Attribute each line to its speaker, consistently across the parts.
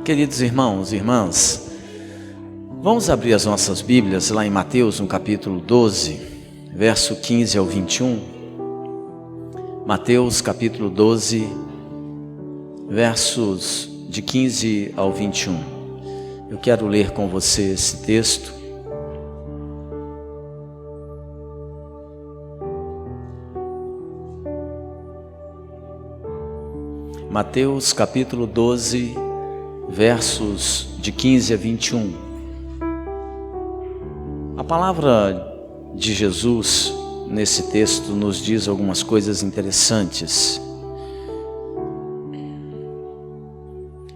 Speaker 1: Queridos irmãos e irmãs, vamos abrir as nossas Bíblias lá em Mateus, no capítulo 12, verso 15 ao 21. Mateus, capítulo 12, versos de 15 ao 21. Eu quero ler com você esse texto. Mateus, capítulo 12, versos de 15 a 21. A palavra de Jesus nesse texto nos diz algumas coisas interessantes.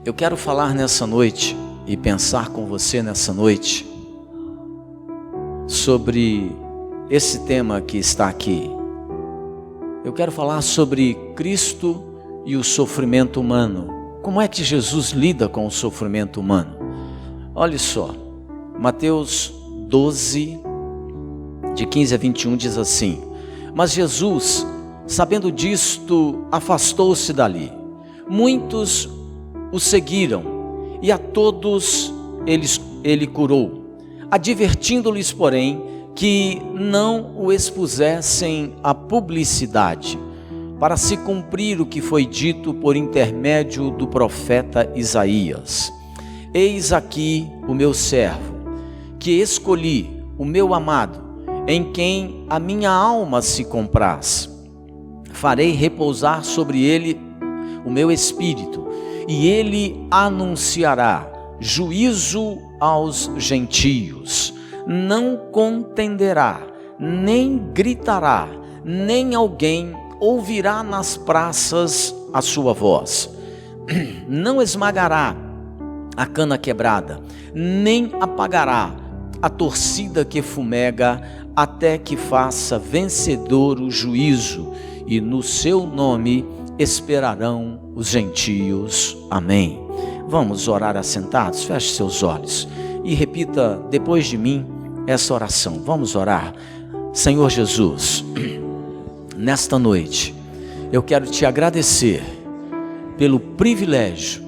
Speaker 1: Eu quero falar nessa noite e pensar com você nessa noite sobre esse tema que está aqui. Eu quero falar sobre Cristo e o sofrimento humano. Como é que Jesus lida com o sofrimento humano? Olha só, Mateus 12, de 15 a 21 diz assim: Mas Jesus, sabendo disto, afastou-se dali. Muitos o seguiram, e a todos ele curou, advertindo-lhes, porém, que não o expusessem à publicidade, para se cumprir o que foi dito por intermédio do profeta Isaías: Eis aqui o meu servo, que escolhi, o meu amado, em quem a minha alma se compraz. Farei repousar sobre ele o meu espírito, e ele anunciará juízo aos gentios. Não contenderá, nem gritará, nem alguém ouvirá nas praças a sua voz. Não esmagará a cana quebrada, nem apagará a torcida que fumega, até que faça vencedor o juízo, e no seu nome esperarão os gentios. Amém. Vamos orar assentados? Feche seus olhos e repita depois de mim essa oração. Vamos orar. Senhor Jesus, nesta noite, eu quero te agradecer pelo privilégio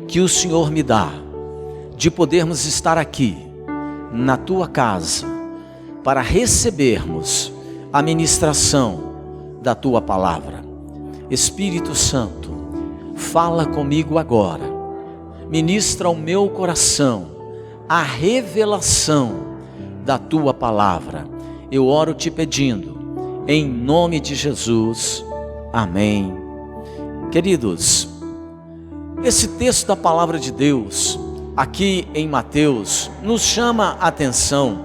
Speaker 1: que o Senhor me dá de podermos estar aqui na tua casa para recebermos a ministração da tua palavra. Espírito Santo, fala comigo agora, ministra ao meu coração a revelação da tua palavra. Eu oro te pedindo, em nome de Jesus, amém. Queridos, esse texto da palavra de Deus, aqui em Mateus, nos chama a atenção,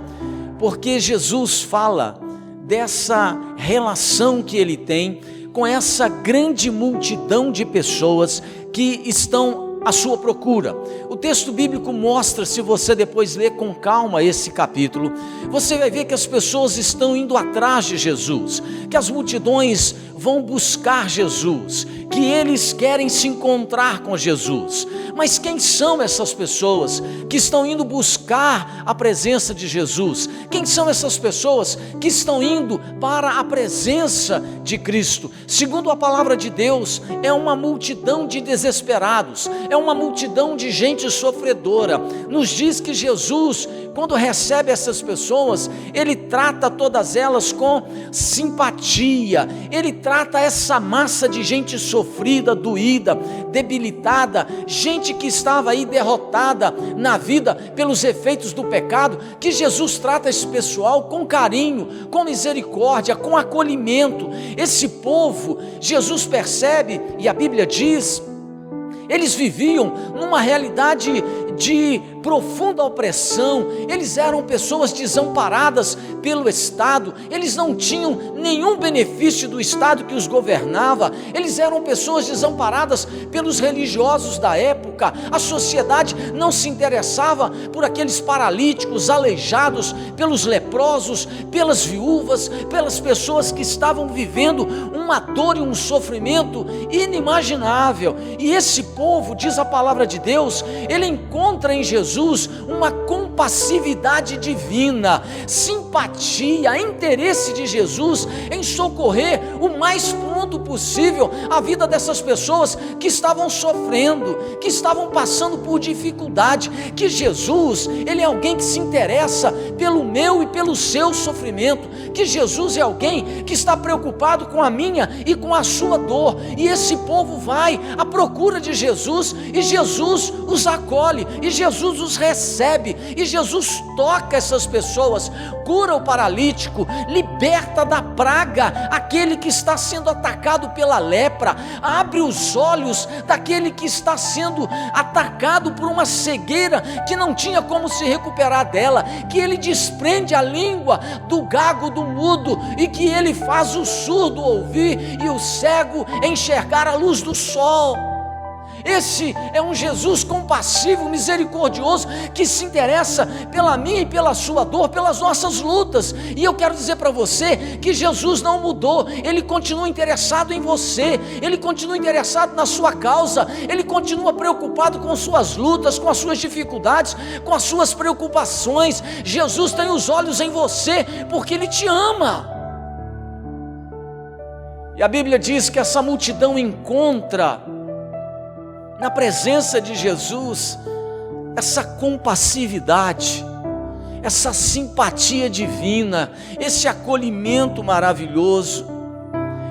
Speaker 1: porque Jesus fala dessa relação que ele tem com essa grande multidão de pessoas que estão à sua procura. O texto bíblico mostra, se você depois ler com calma esse capítulo, você vai ver que as pessoas estão indo atrás de Jesus, que as multidões vão buscar Jesus, que eles querem se encontrar com Jesus. Mas quem são essas pessoas que estão indo buscar a presença de Jesus? Quem são essas pessoas que estão indo para a presença de Cristo? Segundo a palavra de Deus, é uma multidão de desesperados, é uma multidão de gente sofredora. Nos diz que Jesus, quando recebe essas pessoas, ele trata todas elas com simpatia, ele trata essa massa de gente sofrida, doída, debilitada, gente que estava aí derrotada na vida pelos efeitos do pecado, que Jesus trata esse pessoal com carinho, com misericórdia, com acolhimento. Esse povo, Jesus percebe, e a Bíblia diz, eles viviam numa realidade de profunda opressão, eles eram pessoas desamparadas pelo Estado, eles não tinham nenhum benefício do Estado que os governava, eles eram pessoas desamparadas pelos religiosos da época. A sociedade não se interessava por aqueles paralíticos, aleijados, pelos leprosos, pelas viúvas, pelas pessoas que estavam vivendo uma dor e um sofrimento inimaginável. E esse povo, diz a palavra de Deus, ele encontra em Jesus uma compassividade divina, simpatia, interesse de Jesus em socorrer o mais quanto possível a vida dessas pessoas que estavam sofrendo, que estavam passando por dificuldade, que Jesus, Ele é alguém que se interessa pelo meu e pelo seu sofrimento, que Jesus é alguém que está preocupado com a minha e com a sua dor, e esse povo vai à procura de Jesus, e Jesus os acolhe, e Jesus os recebe, e Jesus toca essas pessoas, cura o paralítico, liberta da praga aquele que está sendo atacado pela lepra, abre os olhos daquele que está sendo atacado por uma cegueira que não tinha como se recuperar dela, que ele desprende a língua do gago, do mudo, e que ele faz o surdo ouvir e o cego enxergar a luz do sol. Esse é um Jesus compassivo, misericordioso, que se interessa pela minha e pela sua dor, pelas nossas lutas. E eu quero dizer para você que Jesus não mudou, Ele continua interessado em você, Ele continua interessado na sua causa, Ele continua preocupado com suas lutas, com as suas dificuldades, com as suas preocupações. Jesus tem os olhos em você, porque Ele te ama. E a Bíblia diz que essa multidão encontra na presença de Jesus essa compassividade, essa simpatia divina, esse acolhimento maravilhoso.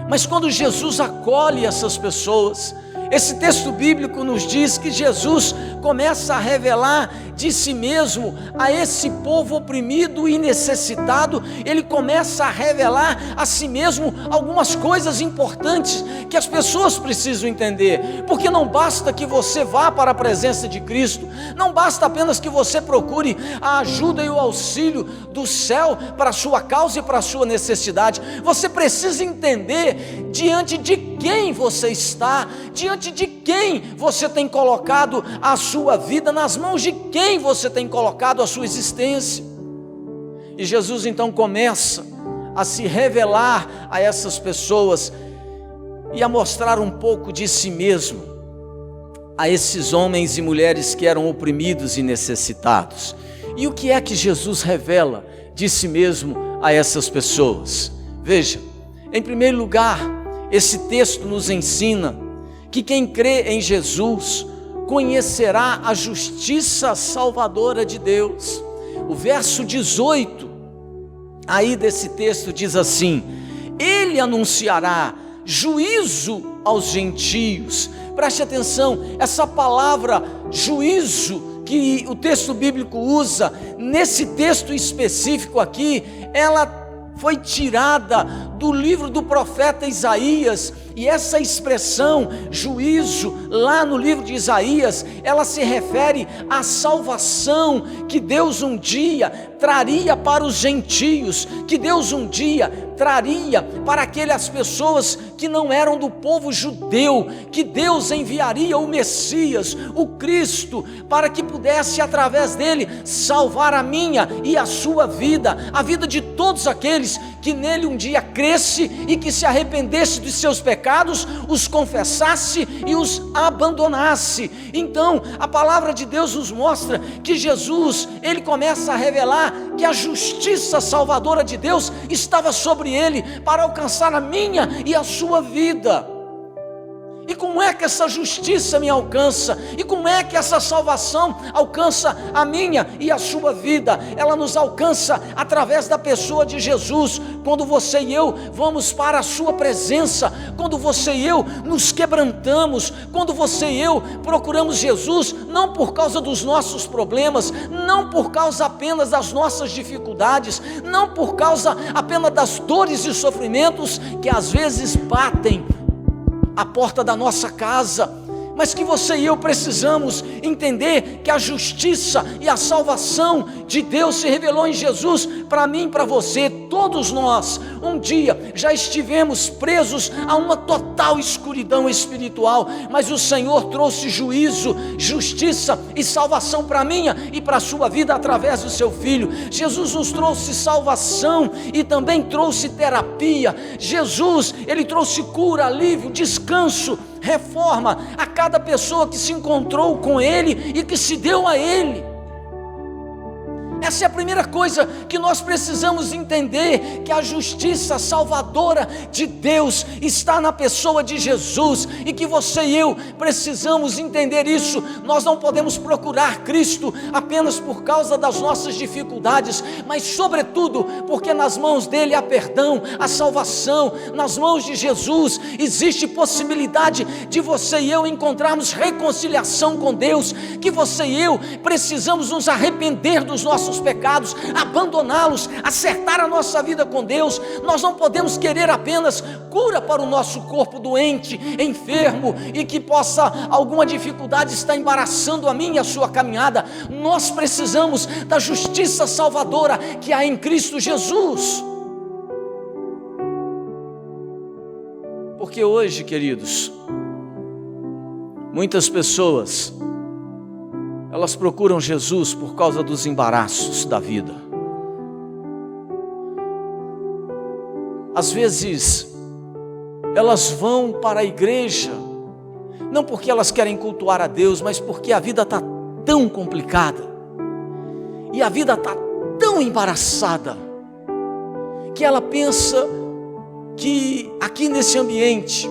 Speaker 1: Mas quando Jesus acolhe essas pessoas, esse texto bíblico nos diz que Jesus começa a revelar de si mesmo a esse povo oprimido e necessitado. Ele começa a revelar a si mesmo algumas coisas importantes que as pessoas precisam entender, porque não basta que você vá para a presença de Cristo, não basta apenas que você procure a ajuda e o auxílio do céu para a sua causa e para a sua necessidade. Você precisa entender diante de quem você está, diante de quem você tem colocado a sua vida, nas mãos de quem você tem colocado a sua existência. E Jesus então começa a se revelar a essas pessoas e a mostrar um pouco de si mesmo a esses homens e mulheres que eram oprimidos e necessitados. E o que é que Jesus revela de si mesmo a essas pessoas? Veja, em primeiro lugar, esse texto nos ensina que quem crê em Jesus conhecerá a justiça salvadora de Deus. O verso 18 aí desse texto diz assim: Ele anunciará juízo aos gentios. Preste atenção, essa palavra juízo que o texto bíblico usa, nesse texto específico aqui, ela foi tirada do livro do profeta Isaías, e essa expressão juízo, lá no livro de Isaías, ela se refere à salvação que Deus um dia traria para os gentios, que Deus um dia traria para aquelas pessoas que não eram do povo judeu, que Deus enviaria o Messias, o Cristo, para que pudesse através dele salvar a minha e a sua vida, a vida de todos aqueles que nele um dia cresce e que se arrependesse dos seus pecados, os confessasse e os abandonasse. Então a palavra de Deus nos mostra que Jesus, ele começa a revelar que a justiça salvadora de Deus estava sobre ele para alcançar a minha e a sua vida. E como é que essa justiça me alcança? E como é que essa salvação alcança a minha e a sua vida? Ela nos alcança através da pessoa de Jesus. Quando você e eu vamos para a sua presença, quando você e eu nos quebrantamos, quando você e eu procuramos Jesus, não por causa dos nossos problemas, não por causa apenas das nossas dificuldades, não por causa apenas das dores e sofrimentos que às vezes batem a porta da nossa casa, mas que você e eu precisamos entender que a justiça e a salvação de Deus se revelou em Jesus para mim e para você. Todos nós um dia já estivemos presos a uma total escuridão espiritual, mas o Senhor trouxe juízo, justiça e salvação para a minha e para a sua vida através do seu Filho. Jesus nos trouxe salvação e também trouxe terapia. Jesus, ele trouxe cura, alívio, descanso, reforma a cada pessoa que se encontrou com ele e que se deu a ele. Essa é a primeira coisa que nós precisamos entender, que a justiça salvadora de Deus está na pessoa de Jesus, e que você e eu precisamos entender isso. Nós não podemos procurar Cristo apenas por causa das nossas dificuldades, mas sobretudo porque nas mãos dele há perdão, há salvação. Nas mãos de Jesus existe possibilidade de você e eu encontrarmos reconciliação com Deus, que você e eu precisamos nos arrepender dos nossos pecados, abandoná-los, acertar a nossa vida com Deus. Nós não podemos querer apenas cura para o nosso corpo doente, enfermo, e que possa alguma dificuldade estar embaraçando a minha e a sua caminhada. Nós precisamos da justiça salvadora que há em Cristo Jesus. Porque hoje, queridos, muitas pessoas, elas procuram Jesus por causa dos embaraços da vida. Às vezes, elas vão para a igreja, não porque elas querem cultuar a Deus, mas porque a vida está tão complicada, e a vida está tão embaraçada, que ela pensa que aqui nesse ambiente,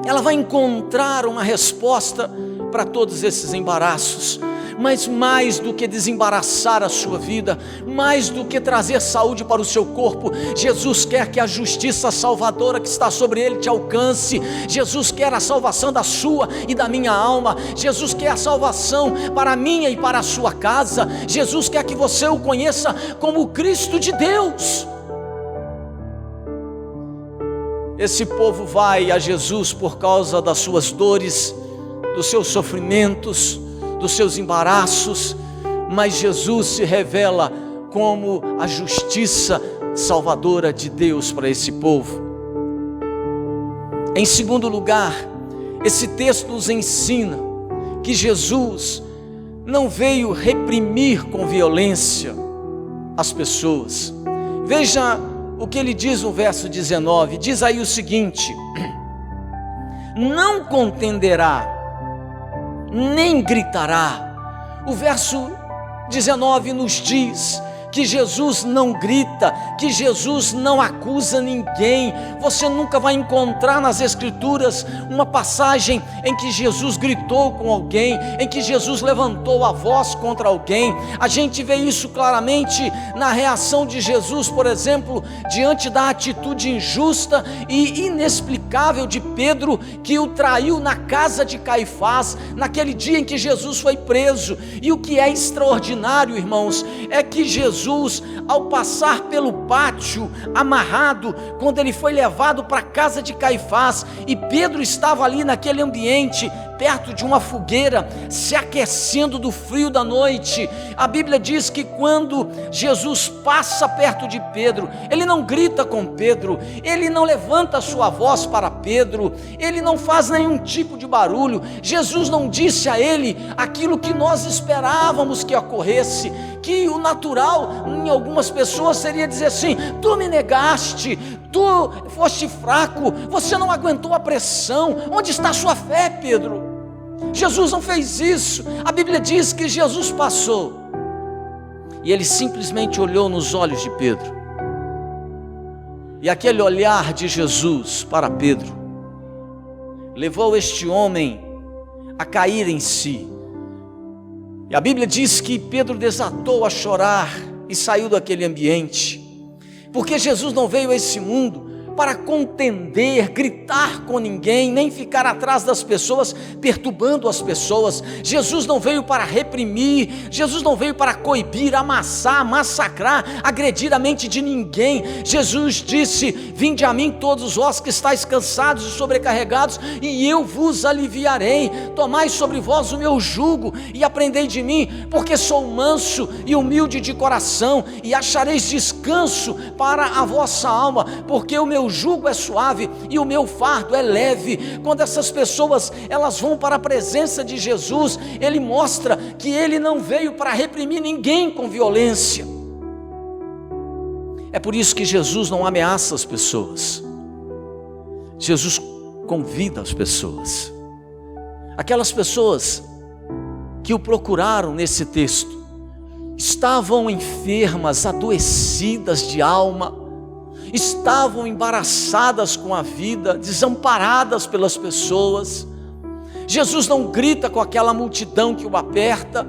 Speaker 1: ela vai encontrar uma resposta para todos esses embaraços. Mas mais do que desembaraçar a sua vida, mais do que trazer saúde para o seu corpo, Jesus quer que a justiça salvadora que está sobre ele te alcance. Jesus quer a salvação da sua e da minha alma. Jesus quer a salvação para a minha e para a sua casa. Jesus quer que você o conheça como o Cristo de Deus. Esse povo vai a Jesus por causa das suas dores, dos seus sofrimentos, dos seus embaraços, mas Jesus se revela como a justiça salvadora de Deus para esse povo. Em segundo lugar, esse texto nos ensina que Jesus não veio reprimir com violência as pessoas. Veja o que ele diz no verso 19, diz aí o seguinte: não contenderá, nem gritará. O verso 19 nos diz que Jesus não grita, que Jesus não acusa ninguém. Você nunca vai encontrar nas Escrituras uma passagem em que Jesus gritou com alguém, em que Jesus levantou a voz contra alguém. A gente vê isso claramente na reação de Jesus, por exemplo, diante da atitude injusta e inexplicável de Pedro, que o traiu na casa de Caifás, naquele dia em que Jesus foi preso. E o que é extraordinário, irmãos, é que Jesus, ao passar pelo pátio amarrado, quando ele foi levado para a casa de Caifás, e Pedro estava ali naquele ambiente, perto de uma fogueira, se aquecendo do frio da noite, a Bíblia diz que quando Jesus passa perto de Pedro, ele não grita com Pedro, ele não levanta a sua voz para Pedro, ele não faz nenhum tipo de barulho. Jesus não disse a ele aquilo que nós esperávamos que ocorresse, que o natural em algumas pessoas seria dizer assim: tu me negaste, tu foste fraco, você não aguentou a pressão, onde está a sua fé, Pedro? Jesus não fez isso. A Bíblia diz que Jesus passou e ele simplesmente olhou nos olhos de Pedro, e aquele olhar de Jesus para Pedro levou este homem a cair em si. E a Bíblia diz que Pedro desatou a chorar e saiu daquele ambiente, porque Jesus não veio a esse mundo para contender, gritar com ninguém, nem ficar atrás das pessoas, perturbando as pessoas. Jesus não veio para reprimir, Jesus não veio para coibir, amassar, massacrar, agredir a mente de ninguém. Jesus disse: vinde a mim todos vós que estáis cansados e sobrecarregados, e eu vos aliviarei. Tomai sobre vós o meu jugo e aprendei de mim, porque sou manso e humilde de coração, e achareis descanso para a vossa alma, porque o meu jugo é suave e o meu fardo é leve. Quando essas pessoas elas vão para a presença de Jesus, ele mostra que ele não veio para reprimir ninguém com violência. É por isso que Jesus não ameaça as pessoas. Jesus convida as pessoas. Aquelas pessoas que o procuraram nesse texto, estavam enfermas, adoecidas de alma, estavam embaraçadas com a vida, desamparadas pelas pessoas. Jesus não grita com aquela multidão que o aperta,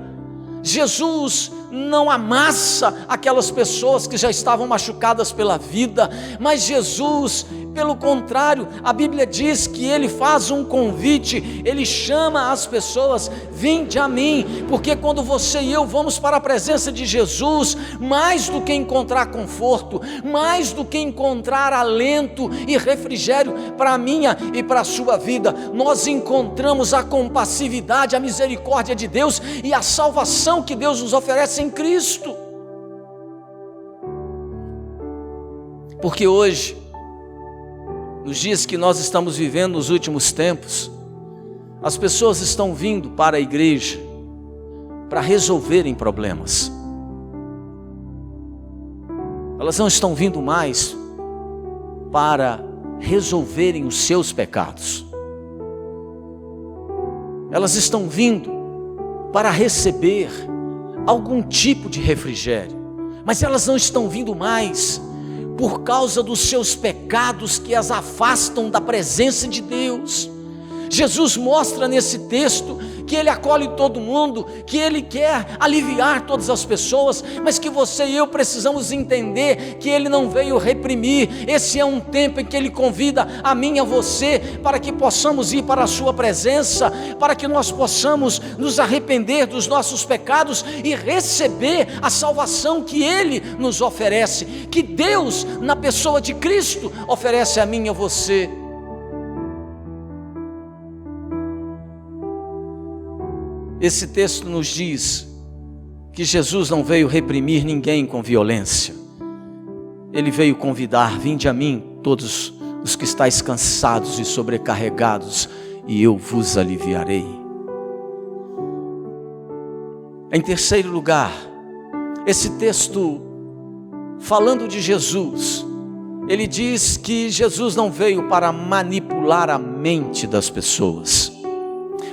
Speaker 1: Jesus não amassa aquelas pessoas que já estavam machucadas pela vida, mas Jesus, pelo contrário, a Bíblia diz que Ele faz um convite, Ele chama as pessoas: vinde a mim, porque quando você e eu vamos para a presença de Jesus, mais do que encontrar conforto, mais do que encontrar alento e refrigério para a minha e para a sua vida, nós encontramos a compassividade, a misericórdia de Deus e a salvação que Deus nos oferece em Cristo. Porque hoje, nos dias que nós estamos vivendo, nos últimos tempos, as pessoas estão vindo para a igreja para resolverem problemas. Elas não estão vindo mais para resolverem os seus pecados. Elas estão vindo para receber algum tipo de refrigério, mas elas não estão vindo mais por causa dos seus pecados que as afastam da presença de Deus. Jesus mostra nesse texto que Ele acolhe todo mundo, que Ele quer aliviar todas as pessoas, mas que você e eu precisamos entender que Ele não veio reprimir. Esse é um tempo em que Ele convida a mim e a você para que possamos ir para a sua presença, para que nós possamos nos arrepender dos nossos pecados e receber a salvação que Ele nos oferece, que Deus, na pessoa de Cristo, oferece a mim e a você. Esse texto nos diz que Jesus não veio reprimir ninguém com violência. Ele veio convidar: vinde a mim todos os que estáis cansados e sobrecarregados, e eu vos aliviarei. Em terceiro lugar, esse texto, falando de Jesus, ele diz que Jesus não veio para manipular a mente das pessoas.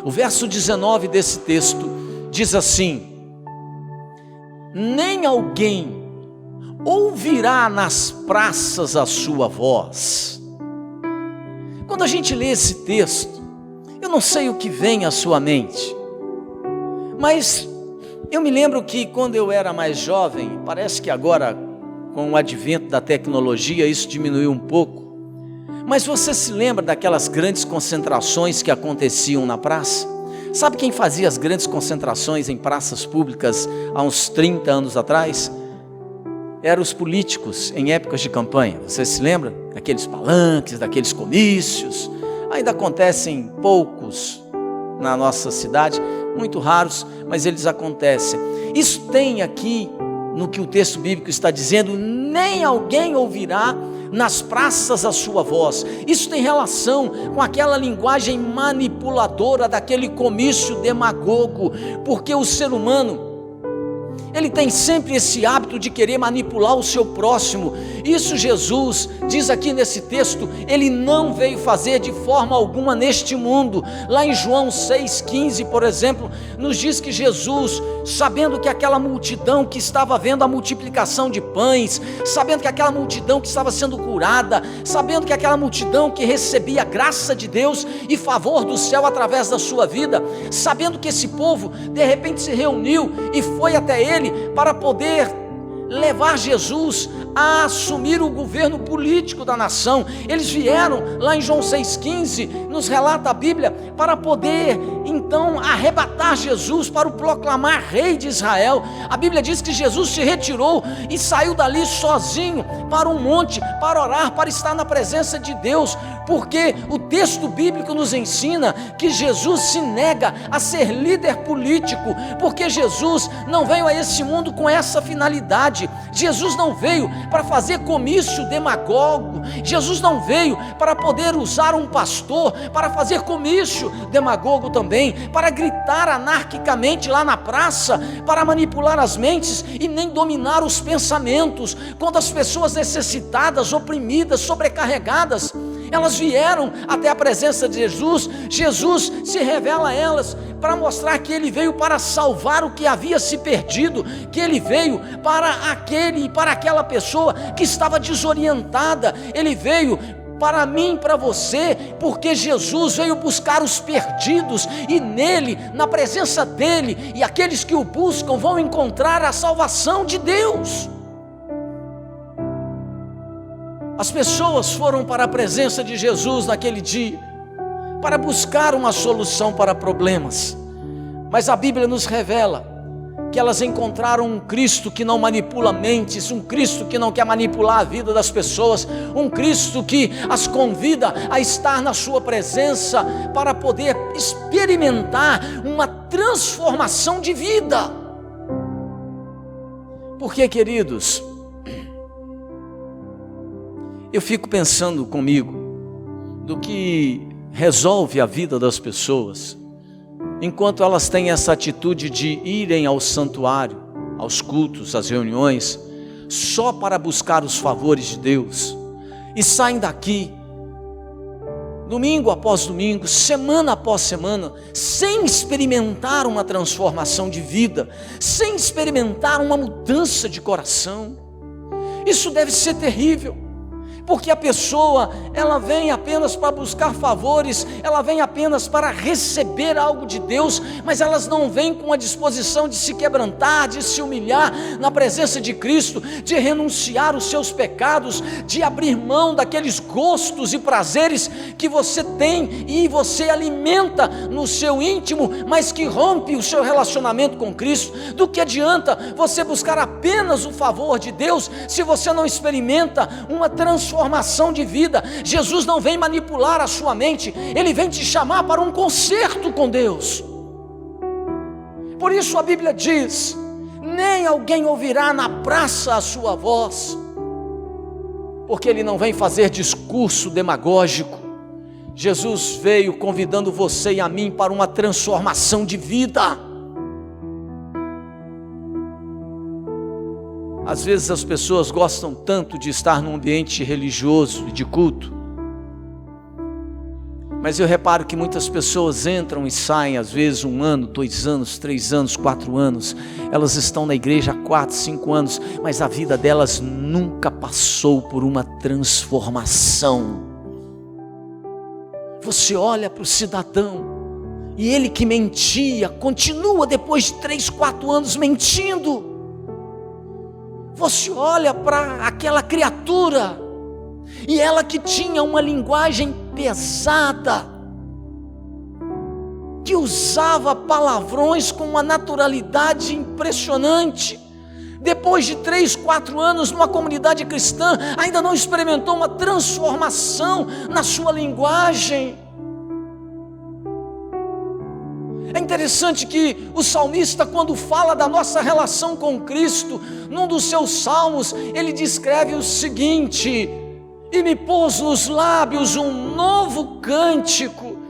Speaker 1: O verso 19 desse texto diz assim: nem alguém ouvirá nas praças a sua voz. Quando a gente lê esse texto, eu não sei o que vem à sua mente, mas eu me lembro que quando eu era mais jovem, parece que agora com o advento da tecnologia isso diminuiu um pouco, mas você se lembra daquelas grandes concentrações que aconteciam na praça? Sabe quem fazia as grandes concentrações em praças públicas há uns 30 anos atrás? Eram os políticos em épocas de campanha. Você se lembra daqueles palanques, daqueles comícios? Ainda acontecem poucos na nossa cidade, muito raros, mas eles acontecem. Isso tem aqui no que o texto bíblico está dizendo: nem alguém ouvirá nas praças a sua voz. Isso tem relação com aquela linguagem manipuladora daquele comício demagogo, porque o ser humano, ele tem sempre esse hábito de querer manipular o seu próximo. Isso Jesus diz aqui nesse texto, Ele não veio fazer de forma alguma neste mundo. Lá em João 6,15, por exemplo, nos diz que Jesus, sabendo que aquela multidão que estava vendo a multiplicação de pães, sabendo que aquela multidão que estava sendo curada, sabendo que aquela multidão que recebia a graça de Deus e favor do céu através da sua vida, sabendo que esse povo de repente se reuniu e foi até Ele para poder levar Jesus a assumir o governo político da nação. Eles vieram lá em João 6,15, nos relata a Bíblia, para poder então arrebatar Jesus para o proclamar rei de Israel. A Bíblia diz que Jesus se retirou e saiu dali sozinho para um monte, para orar, para estar na presença de Deus, porque o texto bíblico nos ensina que Jesus se nega a ser líder político, porque Jesus não veio a esse mundo com essa finalidade. Jesus não veio para fazer comício demagogo, Jesus não veio para poder usar um pastor para fazer comício demagogo também, para gritar anarquicamente lá na praça, para manipular as mentes e nem dominar os pensamentos. Quando as pessoas necessitadas, oprimidas, sobrecarregadas, elas vieram até a presença de Jesus, Jesus se revela a elas para mostrar que ele veio para salvar o que havia se perdido, que ele veio para aquela pessoa que estava desorientada, ele veio para mim, para você, porque Jesus veio buscar os perdidos, e nele, na presença dele, e aqueles que o buscam vão encontrar a salvação de Deus. As pessoas foram para a presença de Jesus naquele dia, para buscar uma solução para problemas, mas a Bíblia nos revela que elas encontraram um Cristo que não manipula mentes, um Cristo que não quer manipular a vida das pessoas, um Cristo que as convida a estar na sua presença para poder experimentar uma transformação de vida. Porque, queridos, eu fico pensando comigo do que resolve a vida das pessoas enquanto elas têm essa atitude de irem ao santuário, aos cultos, às reuniões, só para buscar os favores de Deus, e saem daqui, domingo após domingo, semana após semana, sem experimentar uma transformação de vida, sem experimentar uma mudança de coração. Isso deve ser terrível. Porque a pessoa, ela vem apenas para buscar favores, ela vem apenas para receber algo de Deus, mas elas não vêm com a disposição de se quebrantar, de se humilhar na presença de Cristo, de renunciar os seus pecados, de abrir mão daqueles gostos e prazeres que você tem e você alimenta no seu íntimo, mas que rompe o seu relacionamento com Cristo. Do que adianta você buscar apenas o favor de Deus, se você não experimenta uma transformação de vida? Jesus não vem manipular a sua mente, Ele vem te chamar para um concerto com Deus. Por isso a Bíblia diz: nem alguém ouvirá na praça a sua voz, porque Ele não vem fazer discurso demagógico. Jesus veio convidando você e a mim para uma transformação de vida. Às vezes as pessoas gostam tanto de estar num ambiente religioso e de culto, mas eu reparo que muitas pessoas entram e saem, às vezes 1 ano, 2 anos, 3 anos, 4 anos, elas estão na igreja há 4, 5 anos, mas a vida delas nunca passou por uma transformação. Você olha para o cidadão, e ele que mentia, continua depois de 3, 4 anos mentindo. Você olha para aquela criatura, e ela que tinha uma linguagem pesada, que usava palavrões com uma naturalidade impressionante, depois de 3, 4 anos numa comunidade cristã, ainda não experimentou uma transformação na sua linguagem. É interessante que o salmista, quando fala da nossa relação com Cristo, num dos seus salmos, ele descreve o seguinte: e me pôs nos lábios um novo cântico.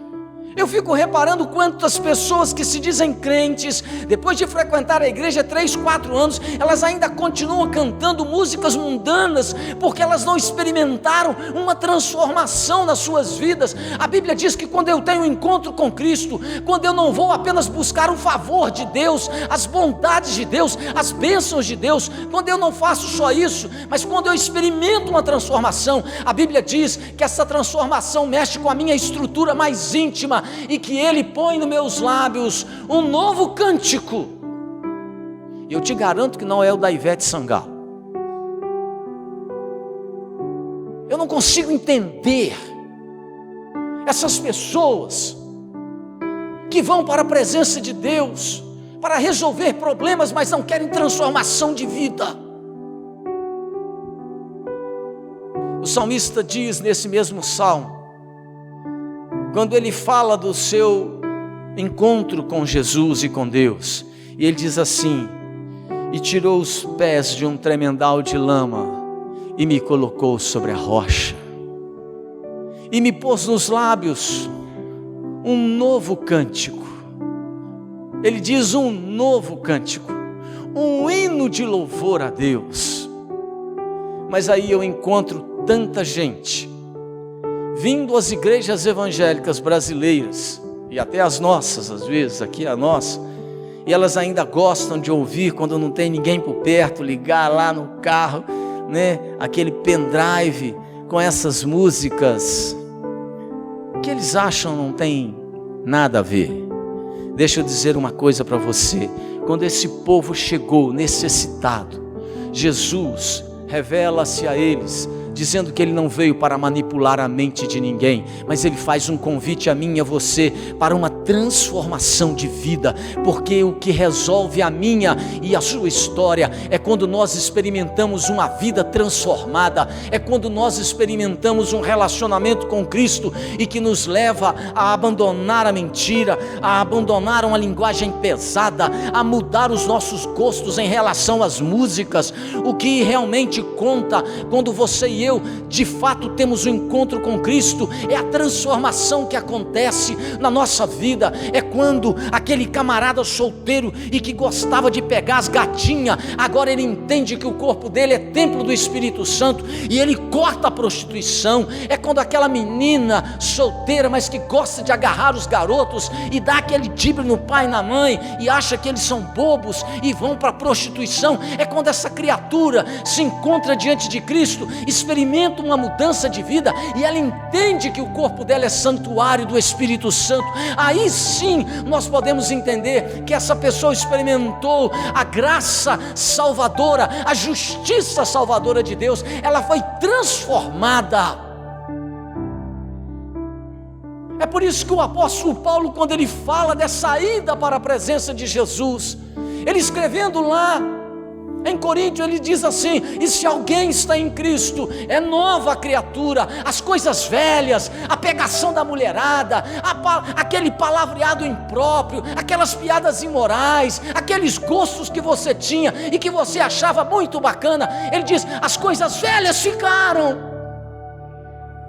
Speaker 1: Eu fico reparando quantas pessoas que se dizem crentes, depois de frequentar a igreja 3, 4 anos, elas ainda continuam cantando músicas mundanas, porque elas não experimentaram uma transformação nas suas vidas. A Bíblia diz que quando eu tenho um encontro com Cristo, quando eu não vou apenas buscar o favor de Deus, as bondades de Deus, as bênçãos de Deus, quando eu não faço só isso, mas quando eu experimento uma transformação, a Bíblia diz que essa transformação mexe com a minha estrutura mais íntima, e que Ele põe nos meus lábios um novo cântico. E eu te garanto que não é o da Ivete Sangalo. Eu não consigo entender essas pessoas que vão para a presença de Deus para resolver problemas, mas não querem transformação de vida. O salmista diz nesse mesmo salmo, quando ele fala do seu encontro com Jesus e com Deus, e ele diz assim: e tirou os pés de um tremendal de lama, e me colocou sobre a rocha, e me pôs nos lábios um novo cântico. Ele diz um novo cântico, um hino de louvor a Deus. Mas aí eu encontro tanta gente vindo às igrejas evangélicas brasileiras e até as nossas, às vezes, aqui a nossa, e elas ainda gostam de ouvir quando não tem ninguém por perto, ligar lá no carro, né, aquele pendrive com essas músicas que eles acham não tem nada a ver. Deixa eu dizer uma coisa para você: quando esse povo chegou necessitado, Jesus revela-se a eles, dizendo que Ele não veio para manipular a mente de ninguém, mas Ele faz um convite a mim e a você para uma transformação de vida, porque o que resolve a minha e a sua história é quando nós experimentamos uma vida transformada, é quando nós experimentamos um relacionamento com Cristo e que nos leva a abandonar a mentira, a abandonar uma linguagem pesada, a mudar os nossos gostos em relação às músicas. O que realmente conta quando você e eu de fato temos um encontro com Cristo é a transformação que acontece na nossa vida. É quando aquele camarada solteiro e que gostava de pegar as gatinhas, agora ele entende que o corpo dele é templo do Espírito Santo e ele corta a prostituição. É quando aquela menina solteira, mas que gosta de agarrar os garotos e dá aquele drible no pai e na mãe e acha que eles são bobos e vão para a prostituição. É quando essa criatura se encontra diante de Cristo, experimenta uma mudança de vida e ela entende que o corpo dela é santuário do Espírito Santo. Aí sim nós podemos entender que essa pessoa experimentou a graça salvadora, a justiça salvadora de Deus. Ela foi transformada. É por isso que o apóstolo Paulo, quando ele fala dessa ida para a presença de Jesus, ele escrevendo lá em Coríntios, ele diz assim: e se alguém está em Cristo, é nova criatura, as coisas velhas, a pegação da mulherada, aquele palavreado impróprio, aquelas piadas imorais, aqueles gostos que você tinha e que você achava muito bacana, ele diz: as coisas velhas ficaram.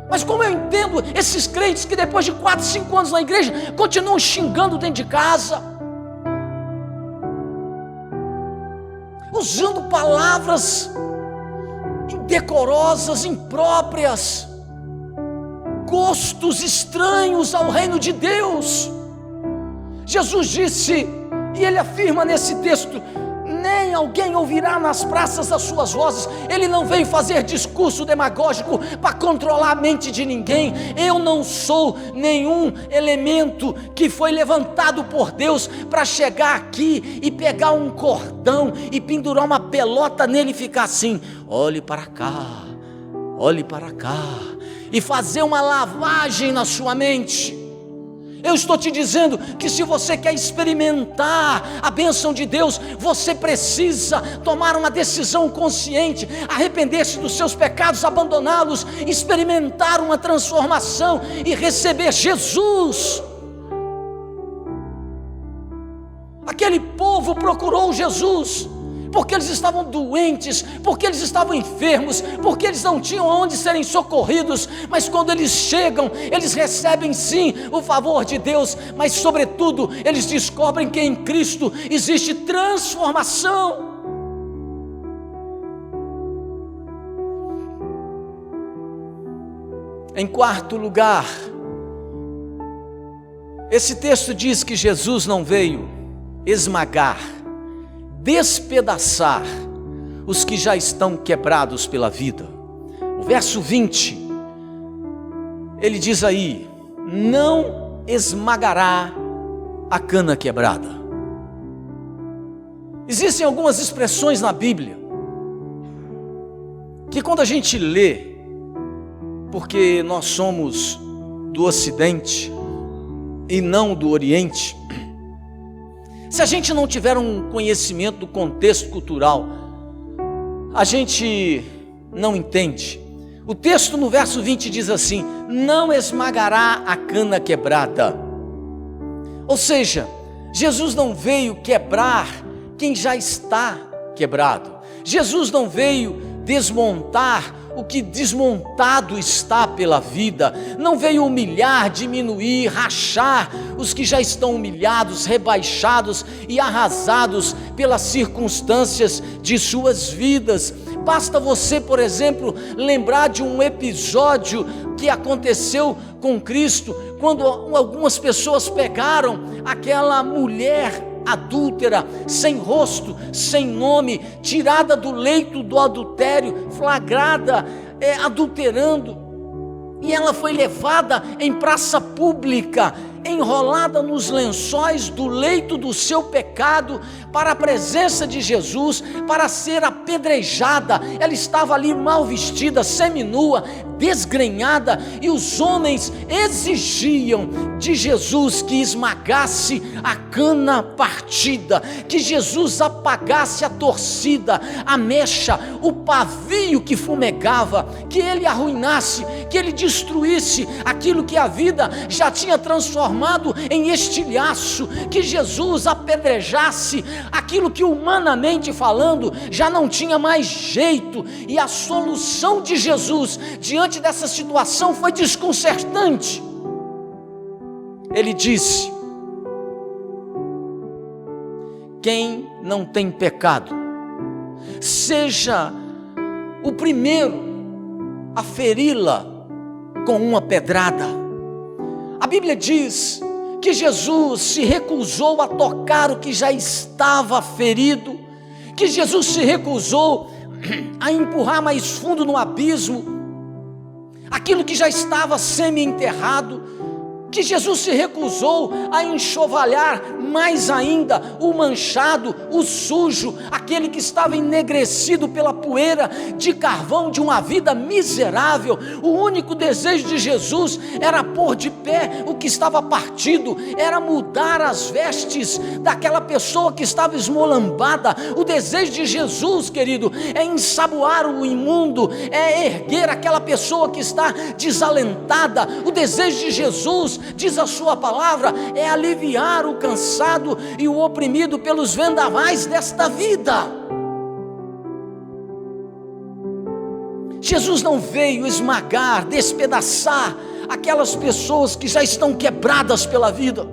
Speaker 1: Mas como eu entendo esses crentes que depois de 4, 5 anos na igreja, continuam xingando dentro de casa, usando palavras indecorosas, impróprias, gostos estranhos ao reino de Deus? Jesus disse, e ele afirma nesse texto: nem alguém ouvirá nas praças as suas vozes. Ele não veio fazer discurso demagógico para controlar a mente de ninguém. Eu não sou nenhum elemento que foi levantado por Deus para chegar aqui e pegar um cordão e pendurar uma pelota nele e ficar assim: olhe para cá, e fazer uma lavagem na sua mente. Eu estou te dizendo que se você quer experimentar a bênção de Deus, você precisa tomar uma decisão consciente, arrepender-se dos seus pecados, abandoná-los, experimentar uma transformação e receber Jesus. Aquele povo procurou Jesus porque eles estavam doentes, porque eles estavam enfermos, porque eles não tinham onde serem socorridos. Mas quando eles chegam, eles recebem sim o favor de Deus, mas sobretudo eles descobrem que em Cristo existe transformação. Em quarto lugar, esse texto diz que Jesus não veio esmagar, despedaçar os que já estão quebrados pela vida. O verso 20, ele diz aí: não esmagará a cana quebrada. Existem algumas expressões na Bíblia que quando a gente lê, porque nós somos do Ocidente e não do Oriente, se a gente não tiver um conhecimento do contexto cultural, a gente não entende. O texto no verso 20 diz assim: não esmagará a cana quebrada. Ou seja, Jesus não veio quebrar quem já está quebrado. Jesus não veio desmontar o que desmontado está pela vida. Não veio humilhar, diminuir, rachar os que já estão humilhados, rebaixados e arrasados pelas circunstâncias de suas vidas. Basta você, por exemplo, lembrar de um episódio que aconteceu com Cristo, quando algumas pessoas pegaram aquela mulher adúltera, sem rosto, sem nome, tirada do leito do adultério, flagrada, adulterando, e ela foi levada em praça pública, enrolada nos lençóis do leito do seu pecado, para a presença de Jesus, para ser apedrejada. Ela estava ali mal vestida, seminua, desgrenhada, e os homens exigiam de Jesus que esmagasse a cana partida, que Jesus apagasse a torcida, a mecha, o pavio que fumegava, que ele arruinasse, que ele destruísse aquilo que a vida já tinha transformado em estilhaço, que Jesus apedrejasse aquilo que, humanamente falando, já não tinha mais jeito. E a solução de Jesus diante dessa situação foi desconcertante. Ele disse: quem não tem pecado, seja o primeiro a feri-la com uma pedrada. A Bíblia diz que Jesus se recusou a tocar o que já estava ferido, que Jesus se recusou a empurrar mais fundo no abismo aquilo que já estava semi-enterrado, que Jesus se recusou a enxovalhar mais ainda o manchado, o sujo, aquele que estava enegrecido pela poeira de carvão de uma vida miserável. O único desejo de Jesus era pôr de pé o que estava partido, era mudar as vestes daquela pessoa que estava esmolambada. O desejo de Jesus, querido, é ensaboar o imundo, é erguer aquela pessoa que está desalentada. O desejo de Jesus, diz a sua palavra, é aliviar o cansado e o oprimido pelos vendavais desta vida. Jesus não veio esmagar, despedaçar aquelas pessoas que já estão quebradas pela vida.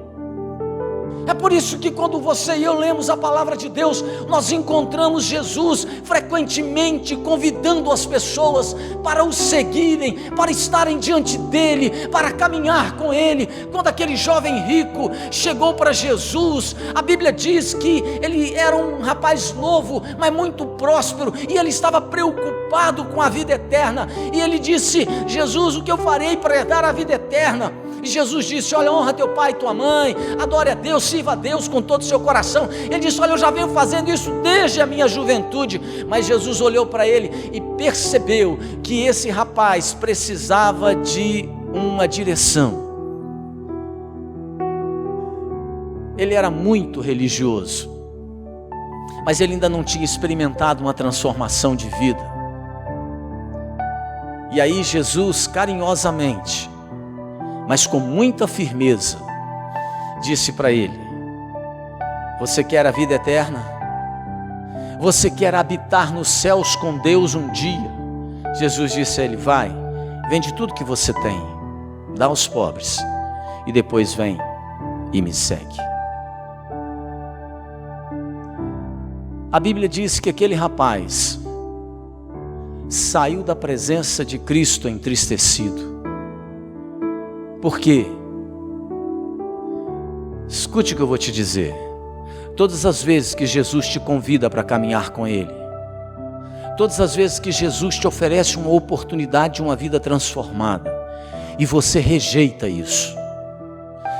Speaker 1: É por isso que quando você e eu lemos a palavra de Deus, nós encontramos Jesus frequentemente convidando as pessoas para o seguirem, para estarem diante dele, para caminhar com ele. Quando aquele jovem rico chegou para Jesus, a Bíblia diz que ele era um rapaz novo, mas muito próspero, e ele estava preocupado com a vida eterna, e ele disse: Jesus, o que eu farei para herdar a vida eterna? E Jesus disse: olha, honra teu pai e tua mãe, adore a Deus, sirva a Deus com todo o seu coração. Ele disse: olha, eu já venho fazendo isso desde a minha juventude. Mas Jesus olhou para ele e percebeu que esse rapaz precisava de uma direção. Ele era muito religioso, mas ele ainda não tinha experimentado uma transformação de vida. E aí Jesus, carinhosamente, mas com muita firmeza, disse para ele: você quer a vida eterna? Você quer habitar nos céus com Deus um dia? Jesus disse a ele: vai, vende tudo que você tem, dá aos pobres, e depois vem e me segue. A Bíblia diz que aquele rapaz saiu da presença de Cristo entristecido. Por quê? Escute o que eu vou te dizer. Todas as vezes que Jesus te convida para caminhar com Ele, todas as vezes que Jesus te oferece uma oportunidade de uma vida transformada, e você rejeita isso,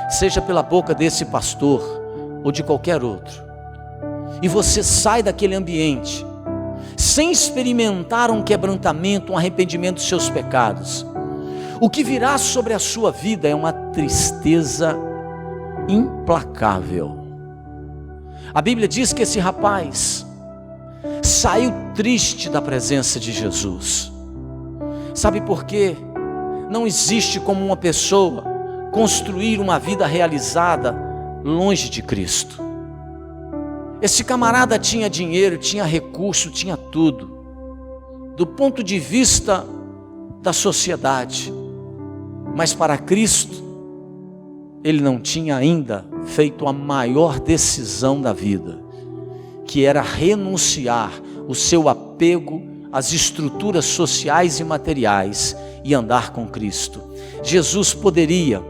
Speaker 1: seja pela boca desse pastor ou de qualquer outro, e você sai daquele ambiente sem experimentar um quebrantamento, um arrependimento dos seus pecados, o que virá sobre a sua vida é uma tristeza implacável. A Bíblia diz que esse rapaz saiu triste da presença de Jesus. Sabe por quê? Não existe como uma pessoa construir uma vida realizada longe de Cristo. Esse camarada tinha dinheiro, tinha recurso, tinha tudo, do ponto de vista da sociedade, mas para Cristo, ele não tinha ainda feito a maior decisão da vida, que era renunciar o seu apego as estruturas sociais e materiais e andar com Cristo. Jesus poderia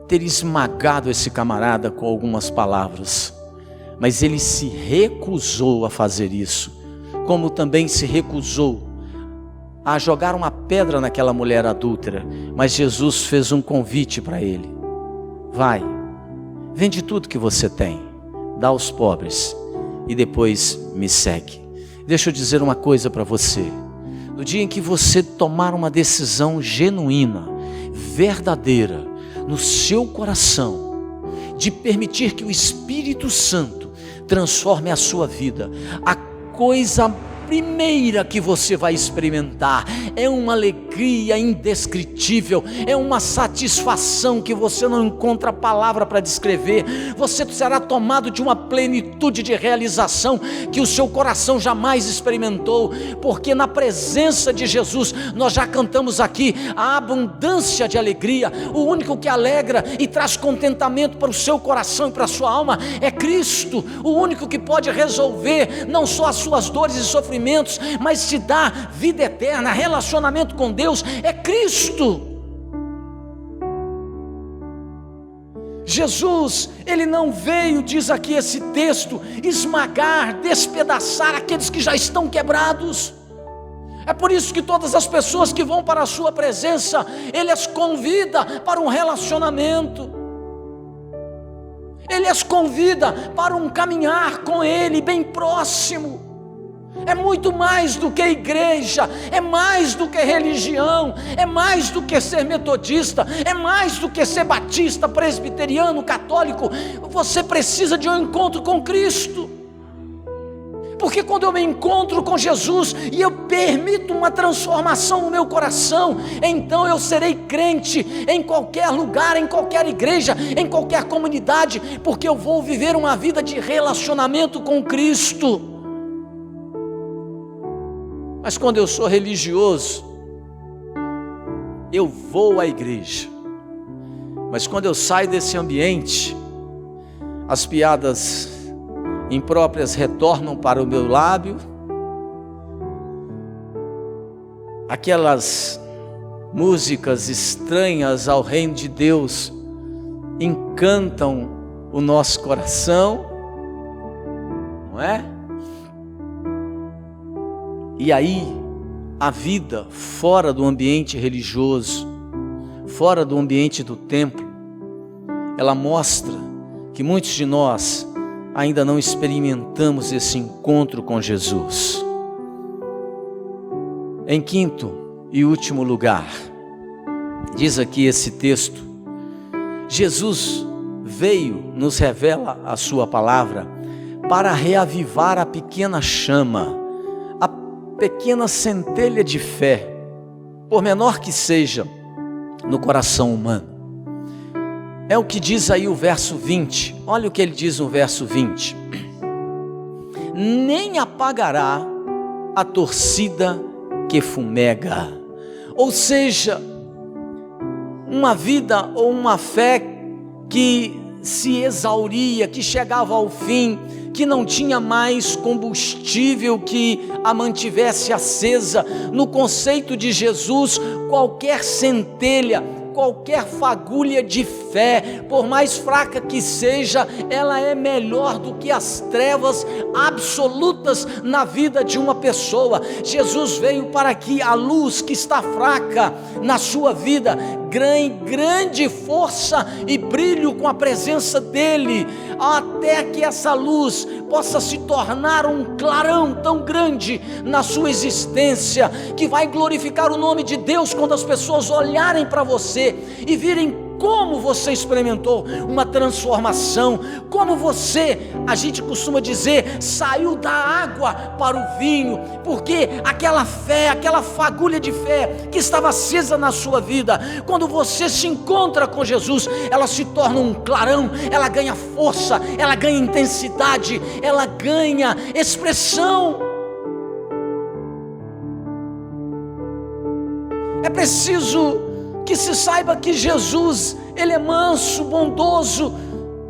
Speaker 1: ter esmagado esse camarada com algumas palavras, mas ele se recusou a fazer isso, como também se recusou a jogar uma pedra naquela mulher adúltera. Mas Jesus fez um convite para ele: vai, vende tudo que você tem, dá aos pobres e depois me segue. Deixa eu dizer uma coisa para você: no dia em que você tomar uma decisão genuína, verdadeira, no seu coração, de permitir que o Espírito Santo transforme a sua vida, a coisa primeira que você vai experimentar é uma alegria indescritível, é uma satisfação que você não encontra palavra para descrever. Você será tomado de uma plenitude de realização que o seu coração jamais experimentou, porque na presença de Jesus, nós já cantamos aqui, a abundância de alegria. O único que alegra e traz contentamento para o seu coração e para a sua alma é Cristo. O único que pode resolver não só as suas dores e sofrimentos, mas te dá vida eterna, relacionamento com Deus, é Cristo. Jesus, ele não veio, diz aqui esse texto, esmagar, despedaçar aqueles que já estão quebrados. É por isso que todas as pessoas que vão para a sua presença, ele as convida para um relacionamento, ele as convida para um caminhar com ele bem próximo. É muito mais do que igreja, é mais do que religião, é mais do que ser metodista, é mais do que ser batista, presbiteriano, católico. Você precisa de um encontro com Cristo, porque quando eu me encontro com Jesus e eu permito uma transformação no meu coração, então eu serei crente em qualquer lugar, em qualquer igreja, em qualquer comunidade, porque eu vou viver uma vida de relacionamento com Cristo. Mas quando eu sou religioso, eu vou à igreja, mas quando eu saio desse ambiente, as piadas impróprias retornam para o meu lábio, aquelas músicas estranhas ao reino de Deus encantam o nosso coração, não é? E aí, a vida fora do ambiente religioso, fora do ambiente do templo, ela mostra que muitos de nós ainda não experimentamos esse encontro com Jesus. Em quinto e último lugar, diz aqui esse texto, Jesus veio, nos revela a sua palavra, para reavivar a pequena chama, pequena centelha de fé, por menor que seja, no coração humano. É o que diz aí o verso 20, olha o que ele diz no verso 20: nem apagará a torcida que fumega. Ou seja, uma vida ou uma fé que se exauria, que chegava ao fim, que não tinha mais combustível que a mantivesse acesa. No conceito de Jesus, qualquer centelha, qualquer fagulha de fé, por mais fraca que seja, ela é melhor do que as trevas absolutas na vida de uma pessoa. Jesus veio para que a luz que está fraca na sua vida ganhe grande força e brilho com a presença dele, até que essa luz possa se tornar um clarão tão grande na sua existência, que vai glorificar o nome de Deus quando as pessoas olharem para você e virem como você experimentou uma transformação, como você, a gente costuma dizer, saiu da água para o vinho, porque aquela fé, aquela fagulha de fé que estava acesa na sua vida, quando você se encontra com Jesus, ela se torna um clarão, ela ganha força, ela ganha intensidade, ela ganha expressão. É preciso que se saiba que Jesus, ele é manso, bondoso,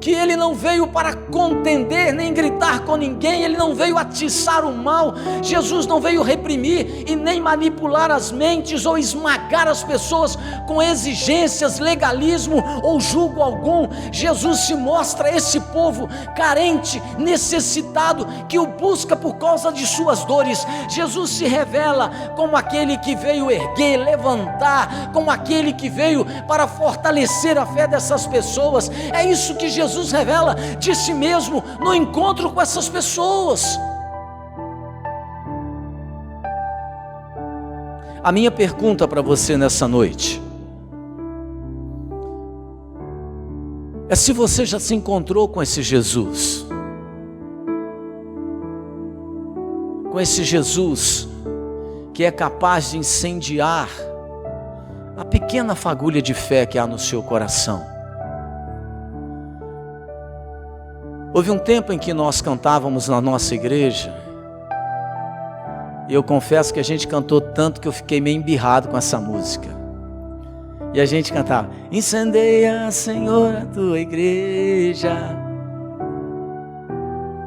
Speaker 1: que ele não veio para contender, nem gritar com ninguém, ele não veio atiçar o mal, Jesus não veio reprimir e nem manipular as mentes ou esmagar as pessoas com exigências, legalismo ou julgo algum. Jesus se mostra esse povo carente, necessitado, que o busca por causa de suas dores. Jesus se revela como aquele que veio erguer, levantar, como aquele que veio para fortalecer a fé dessas pessoas. É isso que Jesus revela de si mesmo no encontro com essas pessoas. A minha pergunta para você nessa noite é se você já se encontrou com esse Jesus. Com esse Jesus que é capaz de incendiar a pequena fagulha de fé que há no seu coração. Houve um tempo em que nós cantávamos na nossa igreja, e eu confesso que a gente cantou tanto que eu fiquei meio embirrado com essa música. E a gente cantava: incendeia, Senhor, a tua igreja,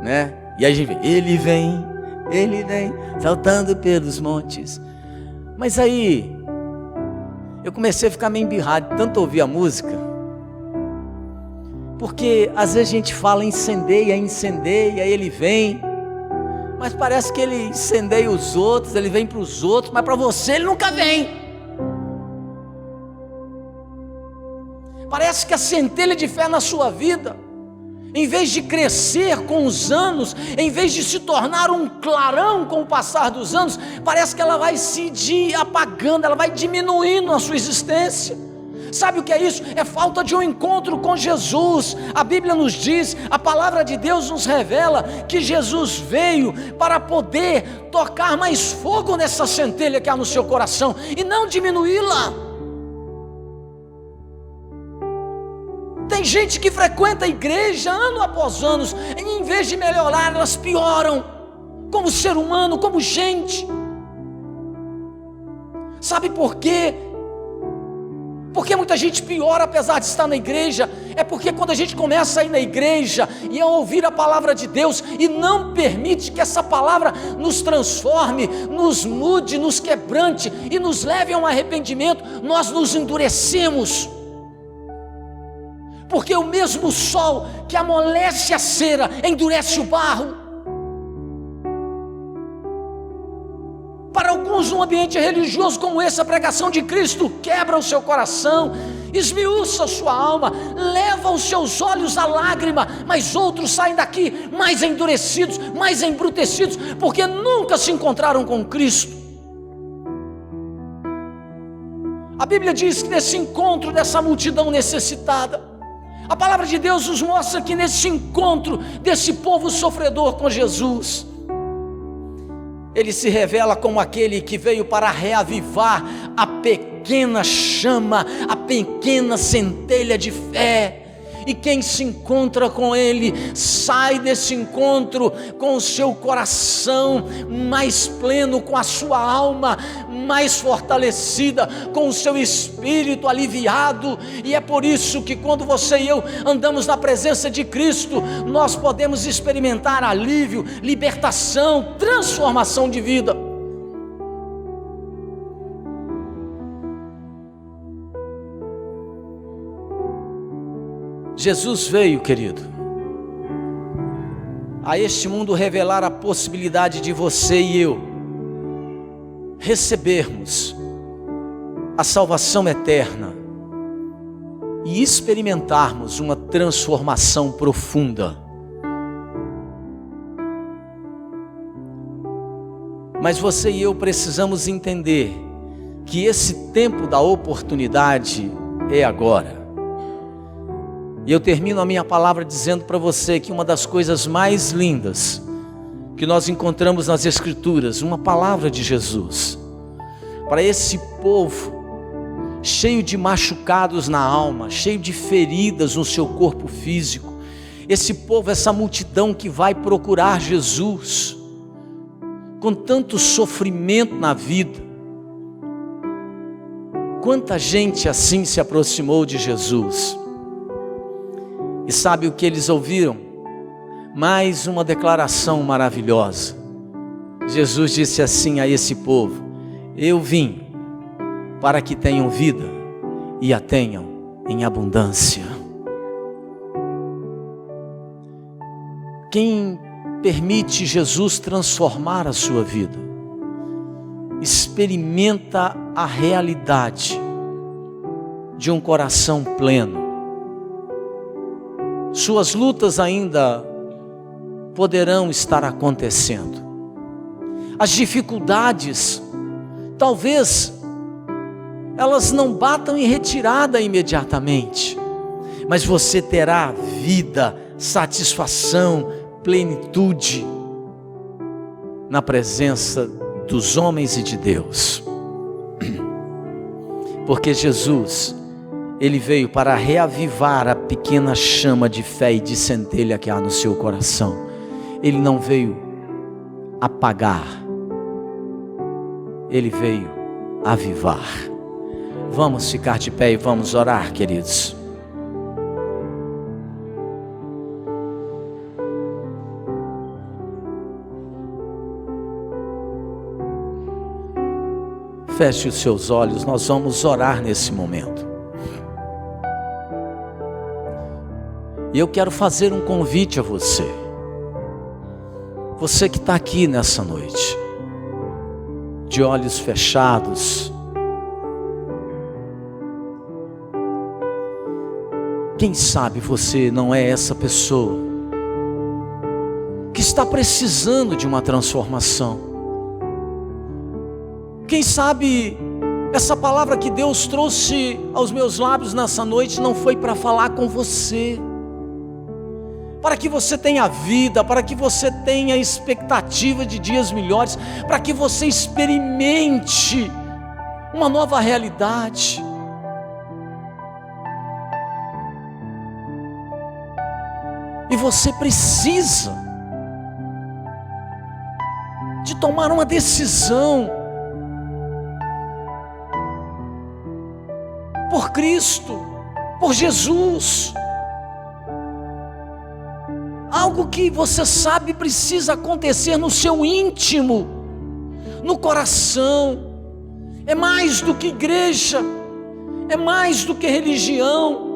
Speaker 1: né? E a gente vê, Ele vem, saltando pelos montes. Mas aí eu comecei a ficar meio embirrado de tanto ouvir a música, porque às vezes a gente fala incendeia, Ele vem, mas parece que Ele incendeia os outros, Ele vem para os outros, mas para você Ele nunca vem. Parece que a centelha de fé na sua vida, em vez de crescer com os anos, em vez de se tornar um clarão com o passar dos anos, parece que ela vai se apagando, ela vai diminuindo a sua existência. Sabe o que é isso? É falta de um encontro com Jesus. A Bíblia nos diz, a palavra de Deus nos revela que Jesus veio para poder tocar mais fogo nessa centelha que há no seu coração e não diminuí-la. Tem gente que frequenta a igreja ano após ano, e em vez de melhorar, elas pioram, como ser humano, como gente. Sabe por quê? Porque muita gente piora apesar de estar na igreja. É porque quando a gente começa a ir na igreja e a ouvir a palavra de Deus e não permite que essa palavra nos transforme, nos mude, nos quebrante e nos leve a um arrependimento, nós nos endurecemos. Porque o mesmo sol que amolece a cera endurece o barro. Para alguns, um ambiente religioso como esse, a pregação de Cristo quebra o seu coração, esmiuça a sua alma, leva os seus olhos à lágrima, mas outros saem daqui mais endurecidos, mais embrutecidos, porque nunca se encontraram com Cristo. A Bíblia diz que nesse encontro dessa multidão necessitada, a palavra de Deus nos mostra que nesse encontro desse povo sofredor com Jesus, Ele se revela como aquele que veio para reavivar a pequena chama, a pequena centelha de fé. E quem se encontra com Ele, sai desse encontro com o seu coração mais pleno, com a sua alma mais fortalecida, com o seu espírito aliviado. E é por isso que quando você e eu andamos na presença de Cristo, nós podemos experimentar alívio, libertação, transformação de vida. Jesus veio, querido, a este mundo revelar a possibilidade de você e eu recebermos a salvação eterna e experimentarmos uma transformação profunda. Mas você e eu precisamos entender que esse tempo da oportunidade é agora. E eu termino a minha palavra dizendo para você que uma das coisas mais lindas que nós encontramos nas Escrituras, uma palavra de Jesus, para esse povo cheio de machucados na alma, cheio de feridas no seu corpo físico, esse povo, essa multidão que vai procurar Jesus, com tanto sofrimento na vida. Quanta gente assim se aproximou de Jesus. E sabe o que eles ouviram? Mais uma declaração maravilhosa. Jesus disse assim a esse povo: eu vim para que tenham vida e a tenham em abundância. Quem permite Jesus transformar a sua vida, experimenta a realidade de um coração pleno. Suas lutas ainda poderão estar acontecendo. As dificuldades, talvez elas não batam em retirada imediatamente, mas você terá vida, satisfação, plenitude na presença dos homens e de Deus. Porque Jesus, Ele veio para reavivar a pequena chama de fé e de centelha que há no seu coração. Ele não veio apagar, Ele veio avivar. Vamos ficar de pé e vamos orar, queridos. Feche os seus olhos, nós vamos orar nesse momento. E eu quero fazer um convite a você. Você que está aqui nessa noite, de olhos fechados. Quem sabe você não é essa pessoa que está precisando de uma transformação. Quem sabe essa palavra que Deus trouxe aos meus lábios nessa noite não foi para falar com você, para que você tenha vida, para que você tenha expectativa de dias melhores, para que você experimente uma nova realidade. E você precisa de tomar uma decisão por Cristo, por Jesus. Algo que você sabe precisa acontecer no seu íntimo, no coração. É mais do que igreja, é mais do que religião.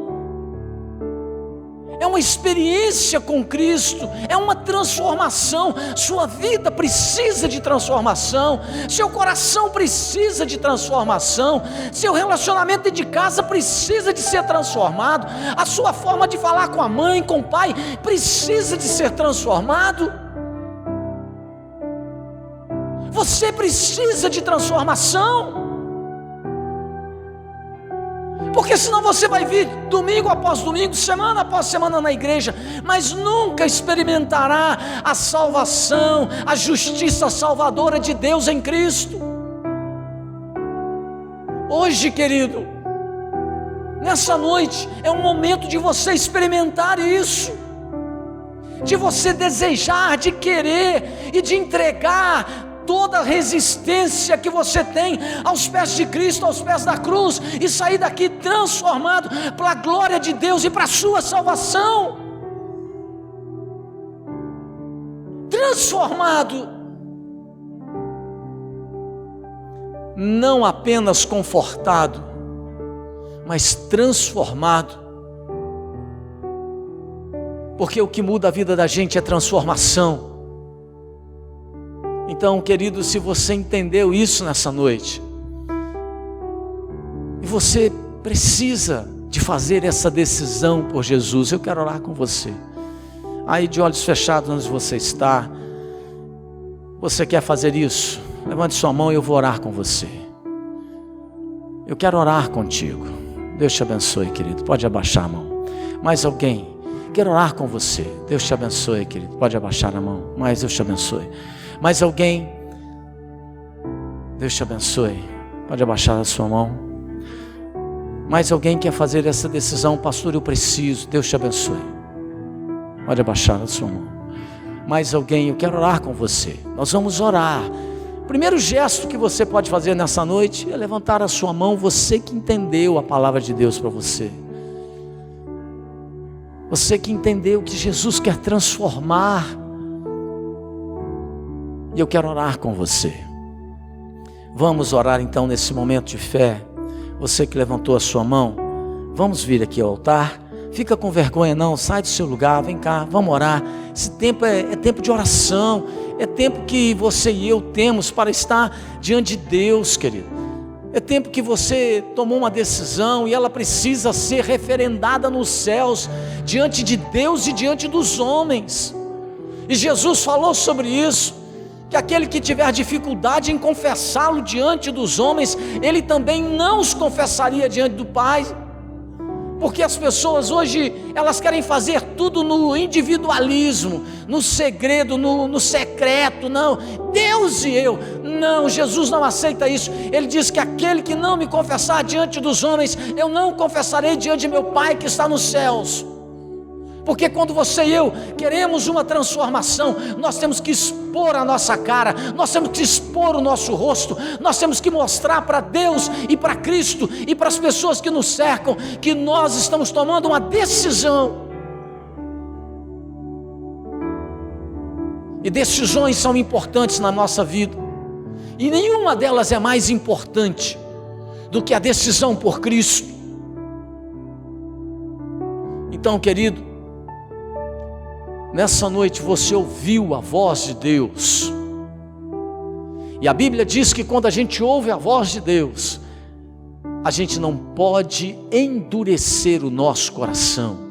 Speaker 1: É uma experiência com Cristo, é uma transformação. Sua vida precisa de transformação, seu coração precisa de transformação, seu relacionamento de casa precisa de ser transformado, a sua forma de falar com a mãe, com o pai, precisa de ser transformado. Você precisa de transformação. Porque senão você vai vir domingo após domingo, semana após semana na igreja, mas nunca experimentará a salvação, a justiça salvadora de Deus em Cristo. Hoje, querido, nessa noite, é um momento de você experimentar isso, de você desejar, de querer e de entregar toda a resistência que você tem aos pés de Cristo, aos pés da cruz, e sair daqui transformado para a glória de Deus e para a sua salvação. Transformado, não apenas confortado, mas transformado, porque o que muda a vida da gente é transformação. Então, querido, se você entendeu isso nessa noite, e você precisa de fazer essa decisão por Jesus, eu quero orar com você. Aí de olhos fechados onde você está, você quer fazer isso? Levante sua mão e eu vou orar com você. Eu quero orar contigo. Deus te abençoe, querido, pode abaixar a mão. Mais alguém? Quero orar com você. Deus te abençoe, querido, pode abaixar a mão. Mais Deus te abençoe. Mais alguém? Deus te abençoe. Pode abaixar a sua mão. Mais alguém quer fazer essa decisão? Pastor, eu preciso. Deus te abençoe. Pode abaixar a sua mão. Mais alguém? Eu quero orar com você. Nós vamos orar. O primeiro gesto que você pode fazer nessa noite é levantar a sua mão. Você que entendeu a palavra de Deus para você. Você que entendeu que Jesus quer transformar. E eu quero orar com você. Vamos orar então nesse momento de fé. Você que levantou a sua mão, vamos vir aqui ao altar. Fica com vergonha não, sai do seu lugar, vem cá, vamos orar. Esse tempo é tempo de oração, é tempo que você e eu temos para estar diante de Deus, querido. É tempo que você tomou uma decisão e ela precisa ser referendada nos céus, diante de Deus e diante dos homens. E Jesus falou sobre isso, que aquele que tiver dificuldade em confessá-lo diante dos homens, ele também não os confessaria diante do Pai. Porque as pessoas hoje, elas querem fazer tudo no individualismo, no segredo, no secreto. Não, Deus e eu, não, Jesus não aceita isso. Ele diz que aquele que não me confessar diante dos homens, eu não confessarei diante de meu Pai que está nos céus. Porque quando você e eu queremos uma transformação, nós temos que expor a nossa cara, nós temos que expor o nosso rosto, nós temos que mostrar para Deus e para Cristo e para as pessoas que nos cercam, que nós estamos tomando uma decisão. E decisões são importantes na nossa vida, e nenhuma delas é mais importante do que a decisão por Cristo. Então, querido, nessa noite você ouviu a voz de Deus, e a Bíblia diz que quando a gente ouve a voz de Deus, a gente não pode endurecer o nosso coração.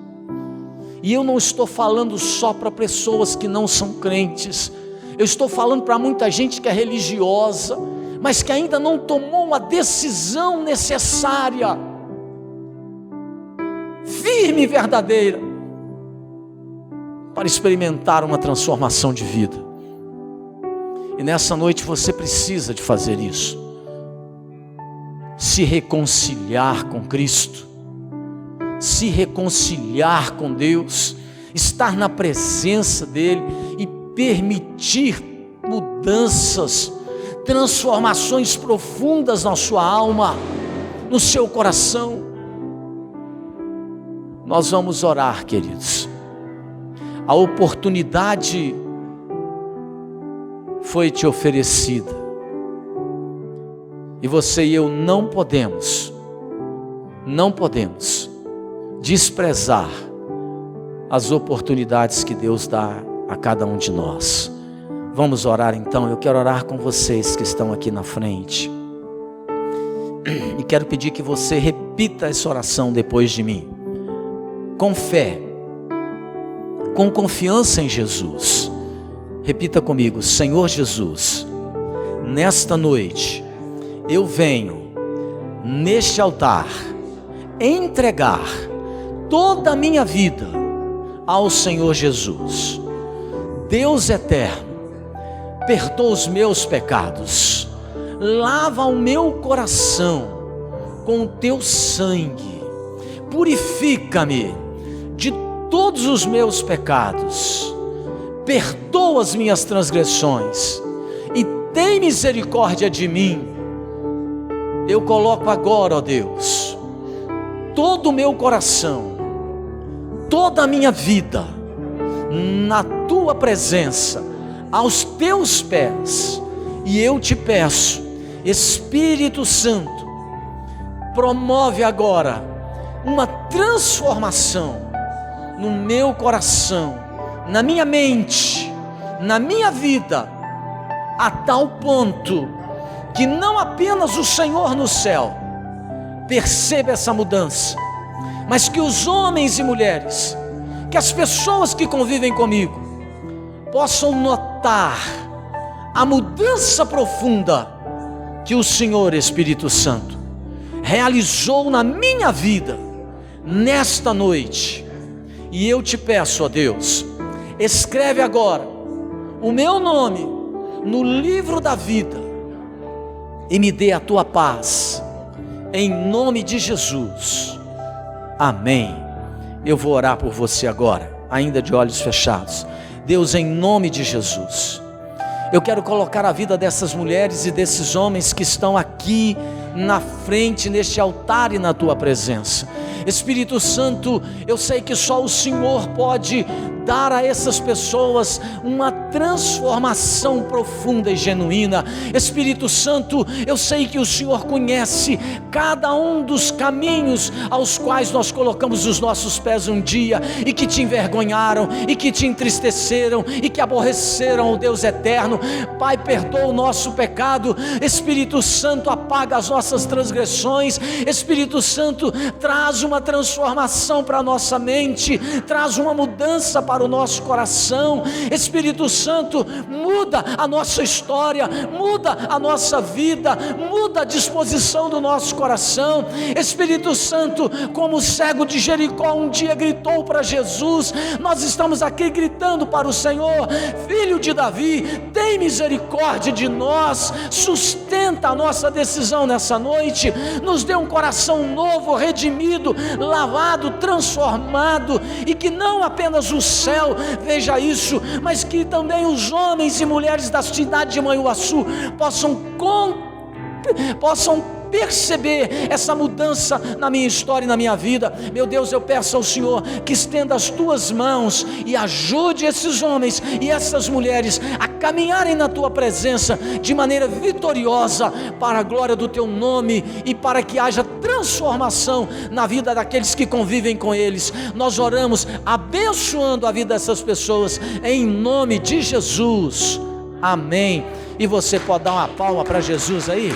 Speaker 1: E eu não estou falando só para pessoas que não são crentes, eu estou falando para muita gente que é religiosa, mas que ainda não tomou uma decisão necessária, firme e verdadeira, para experimentar uma transformação de vida. E nessa noite você precisa de fazer isso, se reconciliar com Cristo, se reconciliar com Deus, estar na presença dEle e permitir mudanças, transformações profundas na sua alma, no seu coração. Nós vamos orar, queridos. A oportunidade foi te oferecida, e você e eu não podemos desprezar as oportunidades que Deus dá a cada um de nós. Vamos orar então. Eu quero orar com vocês que estão aqui na frente, e quero pedir que você repita essa oração depois de mim, com fé, com confiança em Jesus. Repita comigo: Senhor Jesus, nesta noite eu venho neste altar entregar toda a minha vida ao Senhor Jesus. Deus eterno, perdoa os meus pecados, lava o meu coração com o teu sangue, purifica-me de todos os meus pecados, perdoa as minhas transgressões e tem misericórdia de mim. Eu coloco agora, ó Deus, todo o meu coração, toda a minha vida na tua presença, aos teus pés, e eu te peço, Espírito Santo, promove agora uma transformação no meu coração, na minha mente, na minha vida, a tal ponto que não apenas o Senhor no céu perceba essa mudança, mas que os homens e mulheres, que as pessoas que convivem comigo possam notar a mudança profunda que o Senhor Espírito Santo realizou na minha vida nesta noite. E eu te peço, ó Deus, escreve agora o meu nome no livro da vida e me dê a tua paz, em nome de Jesus, amém. Eu vou orar por você agora, ainda de olhos fechados. Deus, em nome de Jesus, eu quero colocar a vida dessas mulheres e desses homens que estão aqui na frente, neste altar e na tua presença. Espírito Santo, eu sei que só o Senhor pode dar a essas pessoas uma transformação profunda e genuína. Espírito Santo, eu sei que o Senhor conhece cada um dos caminhos aos quais nós colocamos os nossos pés um dia, e que te envergonharam, e que te entristeceram, e que aborreceram o Deus eterno. Pai, perdoa o nosso pecado. Espírito Santo, apaga as nossas transgressões. Espírito Santo, traz uma transformação para a nossa mente, traz uma mudança para o nosso coração. Espírito Santo, muda a nossa história, muda a nossa vida, muda a disposição do nosso coração. Espírito Santo, como o cego de Jericó um dia gritou para Jesus, nós estamos aqui gritando para o Senhor: Filho de Davi, tem misericórdia de nós, sustenta a nossa decisão nessa noite, nos dê um coração novo, redimido, lavado, transformado, e que não apenas o céu veja isso, mas que também os homens e mulheres da cidade de Manhuaçu possam perceber essa mudança na minha história e na minha vida. Meu Deus, eu peço ao Senhor que estenda as tuas mãos e ajude esses homens e essas mulheres a caminharem na tua presença de maneira vitoriosa, para a glória do teu nome, e para que haja transformação na vida daqueles que convivem com eles. Nós oramos abençoando a vida dessas pessoas em nome de Jesus, amém. E você pode dar uma palma para Jesus aí?